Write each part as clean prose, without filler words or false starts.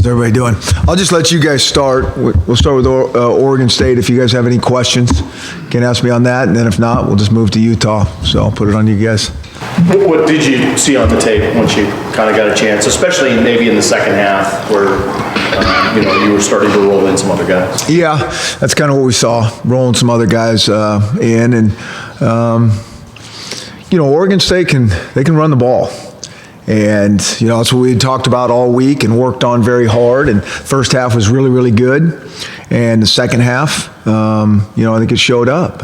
How's everybody doing? I'll just let you guys start. We'll start with Oregon State. If you guys have any questions, you can ask me on that, and then if not, we'll just move to Utah. So I'll put it on you guys. What did you see on the tape once you kind of got a chance, especially maybe in the second half where you were starting to roll in some other guys? Yeah, that's kind of what we saw, rolling some other guys in. And, Oregon State can run the ball. And, that's what we had talked about all week and worked on very hard. And first half was really, really good. And the second half, I think it showed up.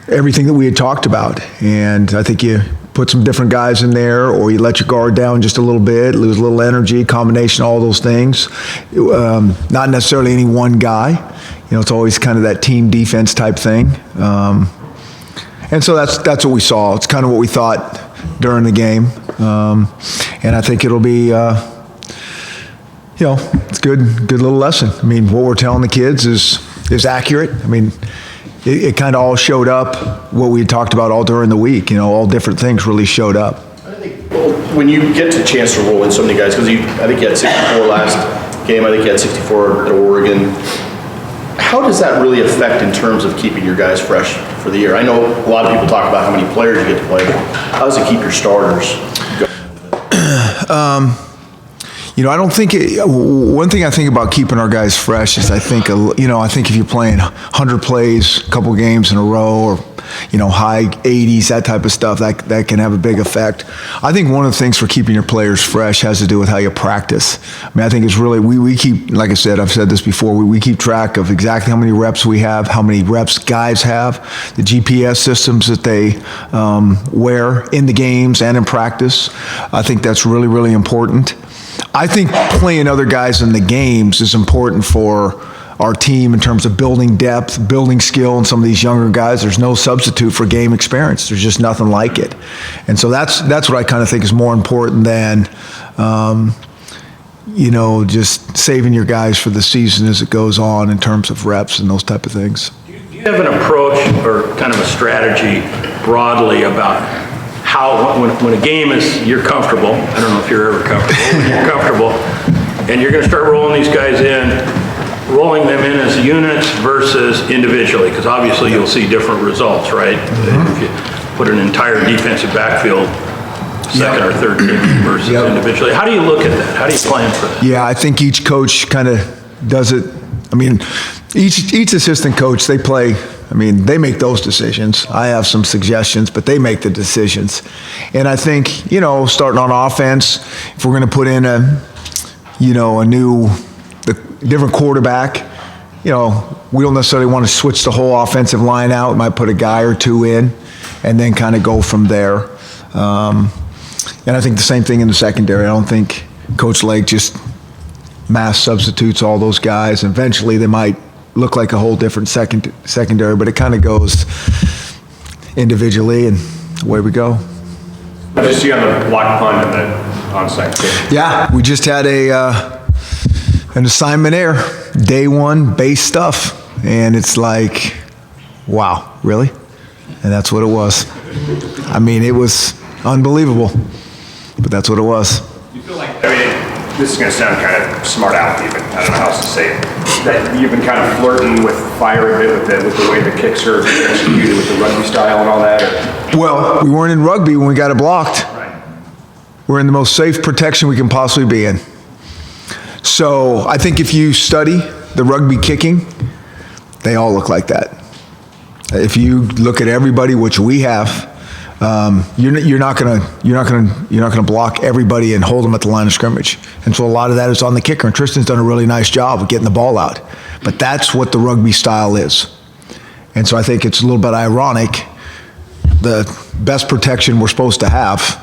Everything that we had talked about. And I think you put some different guys in there, or you let your guard down just a little bit, lose a little energy, combination of all those things. Not necessarily any one guy. It's always kind of that team defense type thing. And so that's what we saw. It's kind of what we thought during the game. And I think it'll be, it's good little lesson. I mean, what we're telling the kids is accurate. I mean, it kind of all showed up, what we had talked about all during the week. All different things really showed up. I think when you get a chance to roll in so many guys, because I think you had 64 last game, I think you had 64 at Oregon. How does that really affect in terms of keeping your guys fresh for the year? I know a lot of people talk about how many players you get to play. How does it keep your starters going? I don't think one thing I think about keeping our guys fresh is I think if you're playing 100 plays, a couple games in a row, or high 80s, that type of stuff, that can have a big effect. I think one of the things for keeping your players fresh has to do with how you practice. I mean, I think it's really, we keep, like I said, I've said this before, we keep track of exactly how many reps we have, how many reps guys have, the GPS systems that they wear in the games and in practice. I think that's really, really important. I think playing other guys in the games is important for our team in terms of building depth, building skill in some of these younger guys. There's no substitute for game experience. There's just nothing like it. And so that's what I kind of think is more important than, just saving your guys for the season as it goes on in terms of reps and those type of things. Do you have an approach or kind of a strategy broadly about how, when a game is, you're comfortable, I don't know if you're ever comfortable, when you're comfortable, and you're going to start rolling these guys in, rolling them in as units versus individually, because obviously you'll see different results, right? Mm-hmm. If you put an entire defensive backfield, second or third team versus individually. How do you look at that? How do you plan for that? Yeah, I think each coach kind of does it. I mean, each assistant coach, they make those decisions. I have some suggestions, but they make the decisions. And I think, starting on offense, if we're going to put in a different quarterback, we don't necessarily want to switch the whole offensive line out. We might put a guy or two in and then kind of go from there. And I think the same thing in the secondary. I don't think Coach Lake just mass substitutes all those guys. Eventually they might look like a whole different secondary, but it kind of goes individually and away we go. What did you see on the block punt and the onside kick? Yeah, we just had an assignment error, day one, base stuff. And it's like, wow, really? And that's what it was. I mean, it was unbelievable, but that's what it was. You feel like, this is going to sound kind of smart aleck even, I don't know how else to say it, that you've been kind of flirting with fire a bit with the way the kicks are executed with the rugby style and all that? Or? Well, we weren't in rugby when we got it blocked. Right. We're in the most safe protection we can possibly be in. So I think if you study the rugby kicking, they all look like that. If you look at everybody, which we have, you're not gonna block everybody and hold them at the line of scrimmage. And so a lot of that is on the kicker. And Tristan's done a really nice job of getting the ball out. But that's what the rugby style is. And so I think it's a little bit ironic. The best protection we're supposed to have,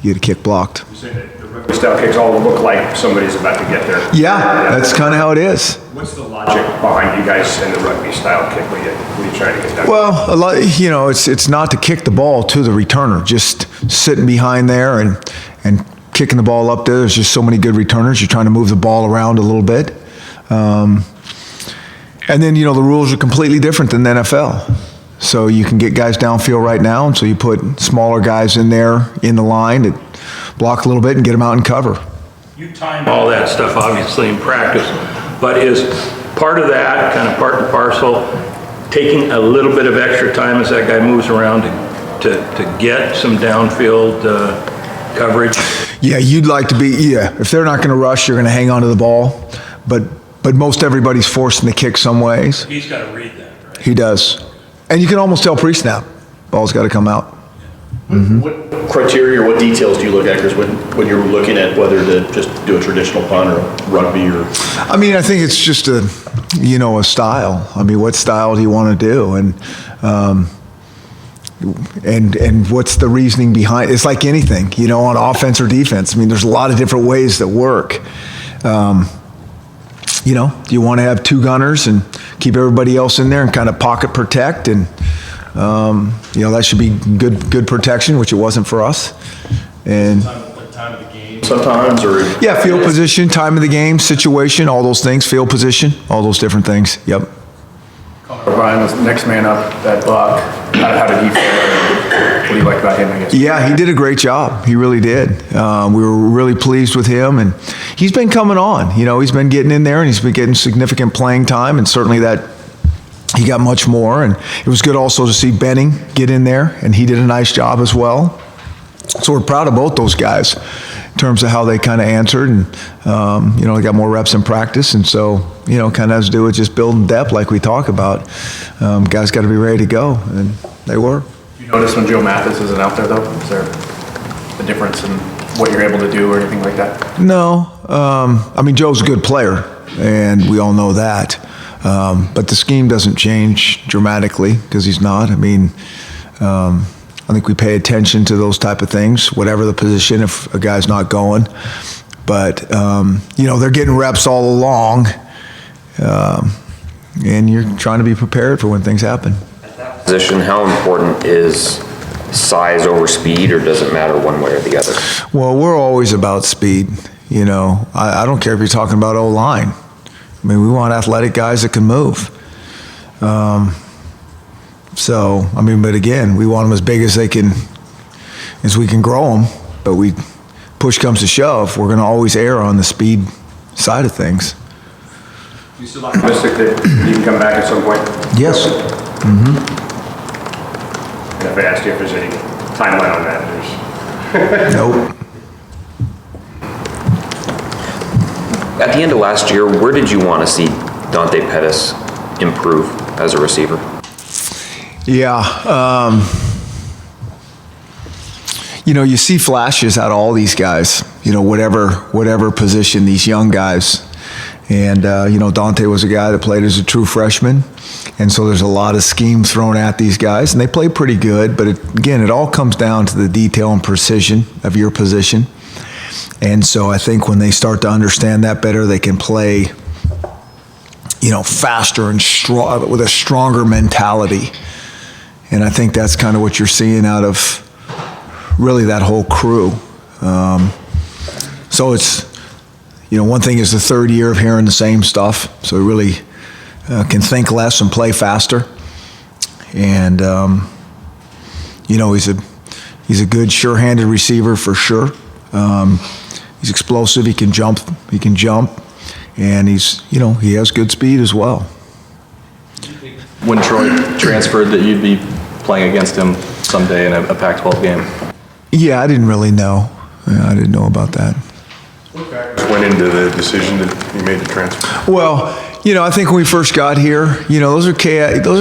you get a kick blocked. You say that the rugby style kicks all look like somebody's about to get there. Yeah, that's kind of how it is. What's the logic behind you guys in the rugby style kick? What are you trying to get done? Well, a lot, it's not to kick the ball to the returner, just sitting behind there and kicking the ball up there. There's just so many good returners. You're trying to move the ball around a little bit. And then, the rules are completely different than the NFL. So you can get guys downfield right now, and so you put smaller guys in there in the line that block a little bit and get them out and cover. You time all that stuff obviously in practice, but is part of that, kind of part and parcel, taking a little bit of extra time as that guy moves around to get some downfield coverage? Yeah, you'd like to be, if they're not going to rush, you're going to hang on to the ball. But most everybody's forcing the kick some ways. He's got to read that, right? He does. And you can almost tell pre-snap. Ball's got to come out. What criteria or what details do you look at, Chris, when you're looking at whether to just do a traditional punt or rugby or? I mean, I think it's just a style. I mean, what style do you want to do? And what's the reasoning behind it? It's like anything, on offense or defense. I mean, there's a lot of different ways that work. Do you want to have two gunners and keep everybody else in there and kind of pocket protect? And, that should be good protection, which it wasn't for us. And Time of the game sometimes, or? Yeah, field position, time of the game, situation, all those things, field position, all those different things. Yep. Brian was next man up, that Buck. How did he fare? What do you like about him, I guess? Yeah, he did a great job. He really did. We were really pleased with him, and he's been coming on. He's been getting in there, and he's been getting significant playing time, and certainly that he got much more. And it was good also to see Benning get in there, and he did a nice job as well. So we're proud of both those guys in terms of how they kind of answered, and they got more reps in practice, and so kind of has to do with just building depth like we talk about. Guys got to be ready to go, and they were. You notice when Joe Mathis isn't out there, though? Is there a difference in what you're able to do or anything like that? No. I mean, Joe's a good player, and we all know that. But the scheme doesn't change dramatically because he's not. I mean, I think we pay attention to those type of things, whatever the position, if a guy's not going. But, they're getting reps all along, and you're trying to be prepared for when things happen. Position, how important is size over speed, or does it matter one way or the other? Well, we're always about speed. I don't care if you're talking about O-line. I mean, we want athletic guys that can move. But again, we want them as big as we can grow them. But push comes to shove, we're going to always err on the speed side of things. You still optimistic that you can come back at some point? Yes. And if I asked you if there's any timeline on that, Nope. At the end of last year, where did you want to see Dante Pettis improve as a receiver? Yeah. You see flashes out of all these guys, whatever position, these young guys. And, Dante was a guy that played as a true freshman. And so there's a lot of scheme thrown at these guys, and they play pretty good. But it all comes down to the detail and precision of your position. And so I think when they start to understand that better, they can play, faster and strong, with a stronger mentality. And I think that's kind of what you're seeing out of really that whole crew. So it's, one thing is the third year of hearing the same stuff. So we really can think less and play faster. And, he's a good, sure-handed receiver for sure. He's explosive. He can jump. And he has good speed as well. When Troy transferred, that you'd be playing against him someday in a Pac-12 game? Yeah, I didn't really know. I didn't know about that. What factors went into the decision that you made to transfer? Well, I think when we first got here, those are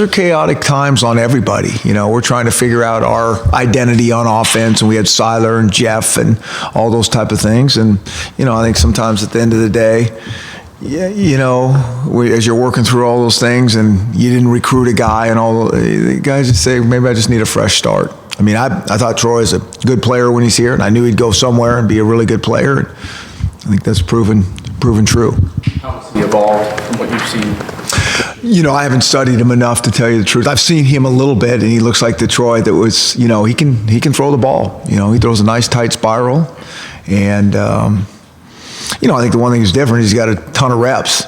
chaotic times on everybody. We're trying to figure out our identity on offense, and we had Seiler and Jeff and all those type of things. And, I think sometimes at the end of the day, as you're working through all those things and you didn't recruit a guy and all the guys just say, maybe I just need a fresh start. I mean, I thought Troy is a good player when he's here, and I knew he'd go somewhere and be a really good player. And I think that's proven true. How has he evolved from what you've seen? I haven't studied him enough to tell you the truth. I've seen him a little bit, and he looks like the Troy that was, he can throw the ball. He throws a nice tight spiral. And, I think the one thing that's different, he's got a ton of reps.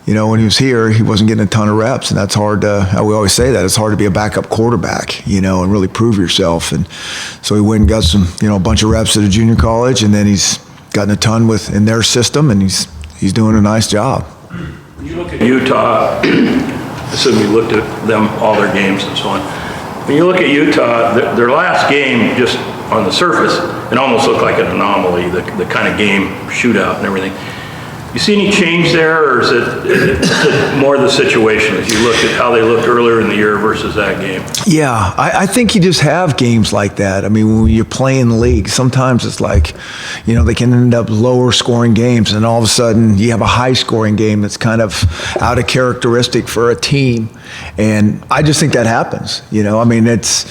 When he was here, he wasn't getting a ton of reps, and that's hard to, we always say that, it's hard to be a backup quarterback, and really prove yourself. And so he went and got some, a bunch of reps at a junior college, and then he's gotten a ton in their system, and he's doing a nice job. When you look at Utah, assume you looked at them, all their games and so on. When you look at Utah, their last game, just on the surface, it almost looked like an anomaly, the kind of game, shootout and everything. You see any change there, or is it more the situation as you looked at how they looked earlier in the year versus that game? Yeah, I think you just have games like that. I mean, when you're playing the league, sometimes it's like, they can end up lower scoring games, and all of a sudden you have a high scoring game that's kind of out of characteristic for a team. And I just think that happens. I mean, it's,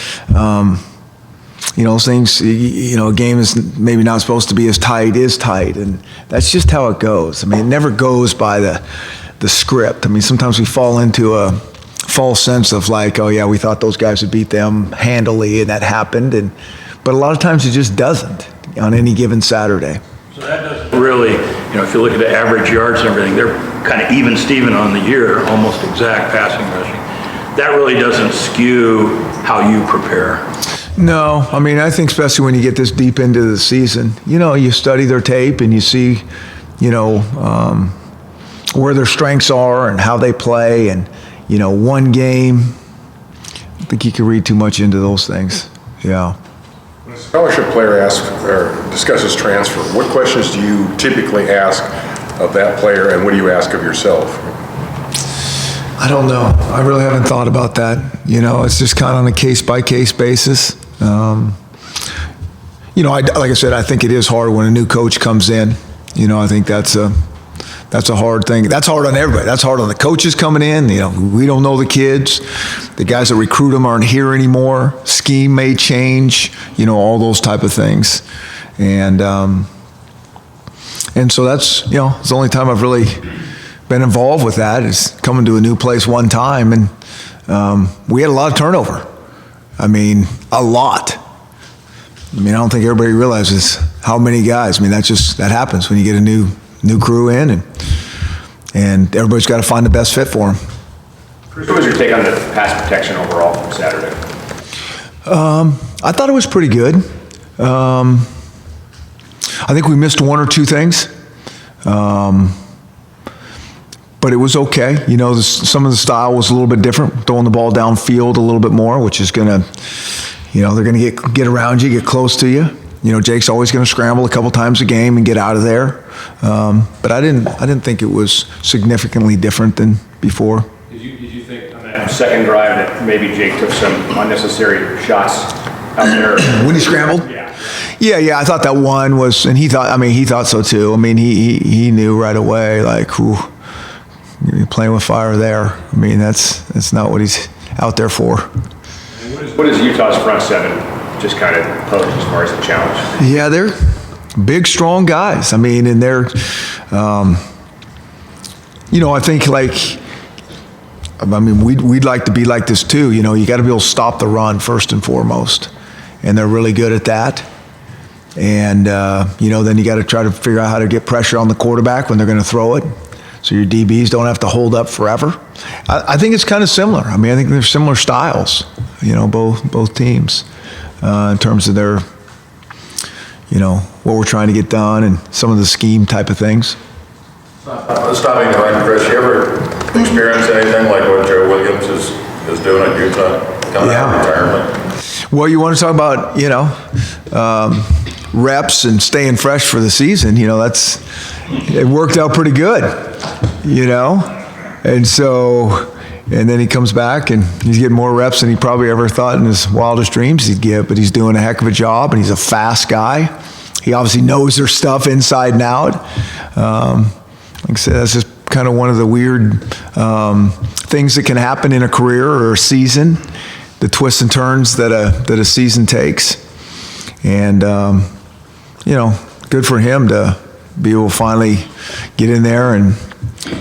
those things, a game is maybe not supposed to be as tight, and that's just how it goes. I mean, it never goes by the script. I mean, sometimes we fall into a false sense of like, oh yeah, we thought those guys would beat them handily, and that happened, but a lot of times it just doesn't on any given Saturday. So that doesn't really, if you look at the average yards and everything, they're kind of even Steven on the year, almost exact passing rushing. That really doesn't skew how you prepare. No, I mean, I think especially when you get this deep into the season, you study their tape and you see, where their strengths are and how they play, and, one game, I think you can read too much into those things. Yeah. When a scholarship player asks or discusses transfer, what questions do you typically ask of that player, and what do you ask of yourself? I don't know. I really haven't thought about that. It's just kind of on a case-by-case basis. Like I said, I think it is hard when a new coach comes in. I think that's a hard thing. That's hard on everybody. That's hard on the coaches coming in. We don't know the kids. The guys that recruit them aren't here anymore. Scheme may change. All those type of things. And so that's, it's the only time I've really been involved with that, is coming to a new place one time, and we had a lot of turnover. I mean, a lot. I mean, I don't think everybody realizes how many guys. I mean, that happens when you get a new crew in, and everybody's got to find the best fit for them. What was your take on the pass protection overall from Saturday? I thought it was pretty good. I think we missed one or two things. But it was okay. Some of the style was a little bit different, throwing the ball downfield a little bit more, which is going to, they're going to get around you, get close to you. Jake's always going to scramble a couple times a game and get out of there. But I didn't think it was significantly different than before. Did you think on that second drive that maybe Jake took some unnecessary shots out there? When he scrambled? Yeah. I thought that one was, and he thought so too. I mean, he knew right away, like, whew. You're playing with fire there. I mean, that's not what he's out there for. What is Utah's front seven just kind of pose as far as the challenge? Yeah, they're big, strong guys. I mean, and they're, I think we'd like to be like this too. You got to be able to stop the run first and foremost, and they're really good at that. And then you got to try to figure out how to get pressure on the quarterback when they're going to throw it, so your DBs don't have to hold up forever. I think it's kind of similar. I mean, I think they're similar styles, both teams, in terms of their, what we're trying to get done and some of the scheme type of things. Stopping the run, Chris, you ever experience anything like what Joe Williams is doing at Utah, coming out of retirement? Well, you want to talk about, reps and staying fresh for the season, it worked out pretty good, and so, and then he comes back and he's getting more reps than he probably ever thought in his wildest dreams he'd get, but he's doing a heck of a job, and he's a fast guy. He obviously knows their stuff inside and out. Like I said, that's just kind of one of the weird things that can happen in a career or a season, the twists and turns that a season takes. And, good for him to be able to finally get in there and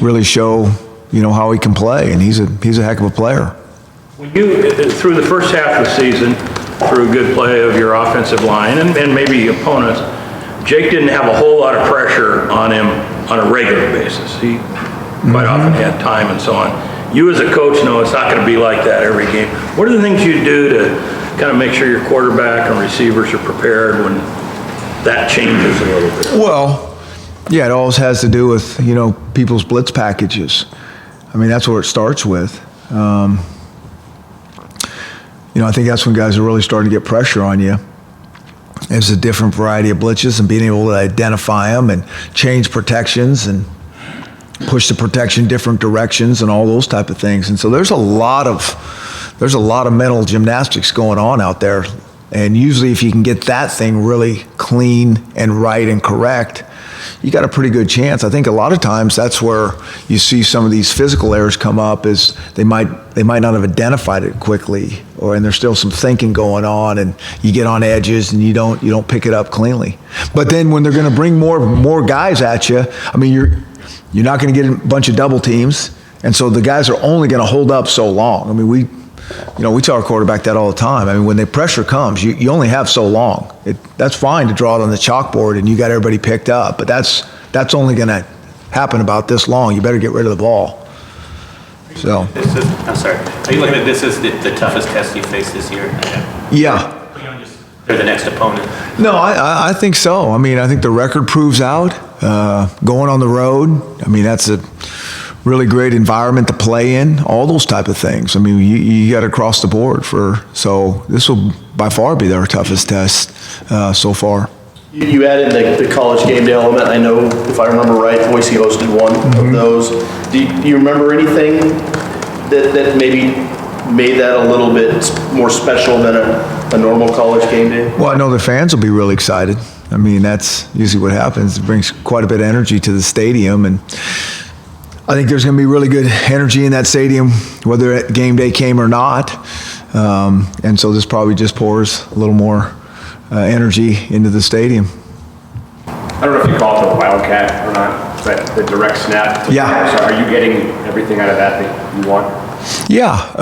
really show, how he can play. And he's a heck of a player. When you, through the first half of the season, through good play of your offensive line and maybe opponents, Jake didn't have a whole lot of pressure on him on a regular basis. He quite often had time and so on. You as a coach know it's not going to be like that every game. What are the things you do to kind of make sure your quarterback and receivers are prepared when that changes a little bit. Well, yeah, it always has to do with, you know, people's blitz packages. I mean, that's where it starts with. You know, I think that's when guys are really starting to get pressure on you. There's a different variety of blitzes and being able to identify them and change protections and push the protection different directions and all those type of things. And so there's a lot of mental gymnastics going on out there. And usually if you can get that thing really clean and right and correct, you got a pretty good chance. I think a lot of times that's where you see some of these physical errors come up, is they might not have identified it quickly, and there's still some thinking going on, and you get on edges and you don't pick it up cleanly. But then when they're going to bring more guys at you, I mean, you're not going to get a bunch of double teams, and so the guys are only going to hold up so long. I mean, we tell our quarterback that all the time. I mean, when the pressure comes, you only have so long. That's fine to draw it on the chalkboard and you got everybody picked up, but that's only going to happen about this long. You better get rid of the ball. So. I'm sorry. Are you looking at this as the toughest test you face this year? Yeah. They're the next opponent. No, I think so. I mean, I think the record proves out. Going on the road, I mean, that's a really great environment to play in, all those type of things. I mean, you got to cross the board so this will by far be their toughest test so far. You added the college game day element. I know, if I remember right, Boise hosted one of those. Do you remember anything that maybe made that a little bit more special than a normal college game day? Well, I know the fans will be really excited. I mean, that's usually what happens. It brings quite a bit of energy to the stadium, and I think there's going to be really good energy in that stadium, whether game day came or not. And so this probably just pours a little more energy into the stadium. I don't know if you call it the Wildcat or not, but the direct snap. Yeah. So are you getting everything out of that you want? Yeah.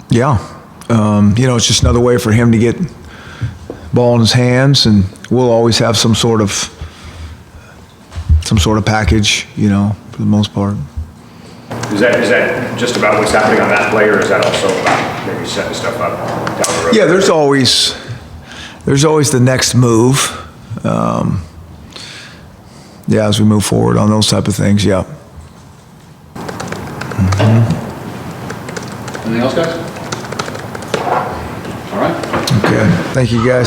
You know, it's just another way for him to get ball in his hands, and we'll always have some sort of package, you know, for the most part. Is that just about what's happening on that play, or is that also about maybe setting stuff up down the road? Yeah, there's always the next move. Yeah, as we move forward on those type of things, yeah. Anything else, guys? All right. Okay, thank you, guys.